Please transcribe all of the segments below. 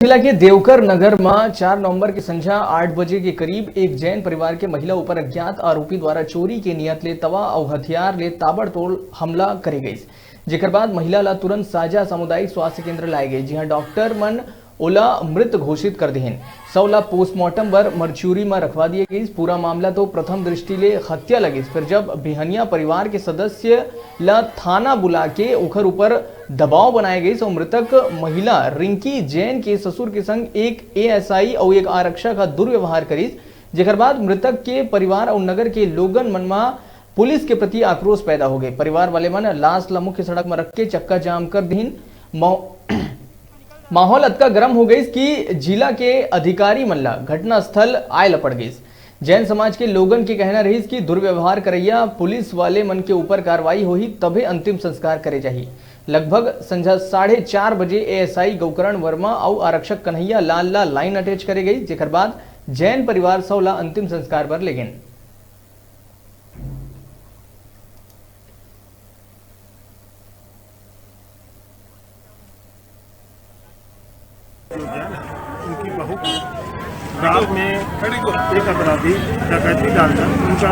जिला के देवकर नगर में 4 नवंबर की संध्या 8 बजे के करीब एक जैन परिवार के महिला ऊपर अज्ञात आरोपी द्वारा चोरी के नियत ले तवा और हथियार ले ताबड़तोड़ हमला करे गई। जेकर बाद महिला ला तुरंत साजा सामुदायिक स्वास्थ्य केंद्र लाए गए, जहां डॉक्टर मन ओला मृत घोषित कर दिहन। सौला पोस्टमार्टम पर मरचूरी में रखवा दिए गई। पूरा मामला तो प्रथम दृष्टि ले हत्या लगी, फिर जब बिहनिया परिवार के सदस्य ला थाना बुला के उखर ऊपर दबाव बनाए गई तो मृतक महिला रिंकी जैन के ससुर के संग एक एएसआई और एक आरक्षक का दुर्व्यवहार करी। जेकर बाद मृतक के परिवार और नगर के लोगन मन में पुलिस के प्रति आक्रोश पैदा हो गए। परिवार वाले मन लाश ला मुख्य सड़क में रख के चक्का जाम कर दीन। माहौल अतका गर्म हो गई कि जिला के अधिकारी मन ला घटना स्थल आए लपड़ गई। जैन समाज के लोगन के कहना रही कि दुर्व्यवहार करैया पुलिस वाले मन के ऊपर कार्रवाई होही तबे अंतिम संस्कार करे जाही। लगभग संध्या 4:30 बजे एएसआई गौकरण वर्मा और आरक्षक कन्हैया लाल ला लाइन अटैच करे गई। जेकर बाद जैन परिवार सौला अंतिम संस्कार पर ले गए। उनकी बहू रात में एक अपराधी डकैती डालकर उनका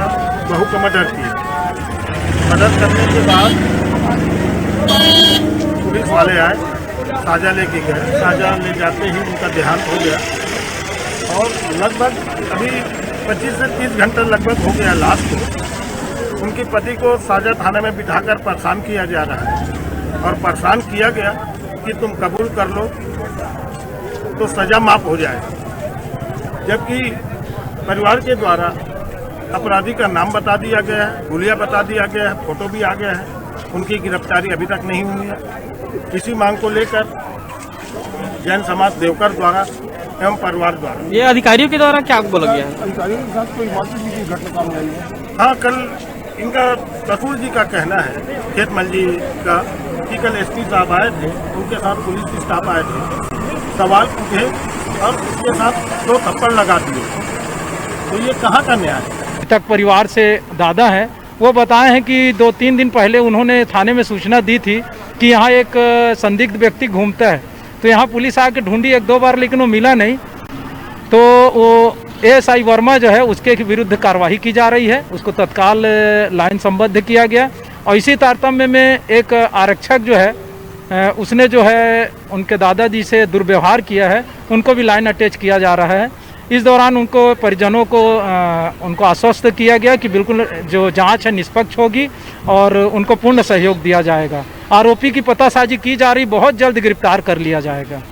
बहू का मर्डर किया। मर्डर करने के बाद पुलिस वाले आए, साजा लेके गए। साजा ले जाते ही उनका देहांत हो गया और लगभग अभी 25 से 30 घंटा लगभग हो गया लाश को। उनके पति को साजा थाने में बिठाकर परेशान किया जा रहा है और परेशान किया गया कि तुम कबूल कर लो तो सजा माफ हो जाए, जबकि परिवार के द्वारा अपराधी का नाम बता दिया गया है, हुलिया बता दिया गया है, फोटो भी आ गया है। उनकी गिरफ्तारी अभी तक नहीं हुई है। इसी मांग को लेकर जैन समाज देवकर द्वारा एवं परिवार द्वारा ये अधिकारियों के द्वारा क्या बोला गया है? अधिकारियों के साथ कोई बातचीत की घटना सामने आई है। हाँ, कल इनका ससुर जी का कहना है, खेतमल जी का, कि कल एसपी साहब आए थे, उनके साथ पुलिस की स्टाफ आए थे, सवाल पूछे और उसके साथ 2 थप्पड़ लगा दिए। तो ये कहाँ का न्याय है? तक परिवार से दादा हैं, वो बताए हैं कि 2-3 दिन पहले उन्होंने थाने में सूचना दी थी कि यहाँ एक संदिग्ध व्यक्ति घूमता है। तो यहाँ पुलिस आके ढूंढी 1-2 बार, लेकिन वो मिला नहीं। तो वो एएसआई वर्मा जो है उसके विरुद्ध कार्रवाई की जा रही है, उसको तत्काल लाइन संबद्ध किया गया। और इसी तारतम्य में एक आरक्षक जो है उसने जो है उनके दादाजी से दुर्व्यवहार किया है, उनको भी लाइन अटैच किया जा रहा है। इस दौरान उनको परिजनों को उनको आश्वस्त किया गया कि बिल्कुल जो जांच है निष्पक्ष होगी और उनको पूर्ण सहयोग दिया जाएगा। आरोपी की पतासाजी की जा रही, बहुत जल्द गिरफ्तार कर लिया जाएगा।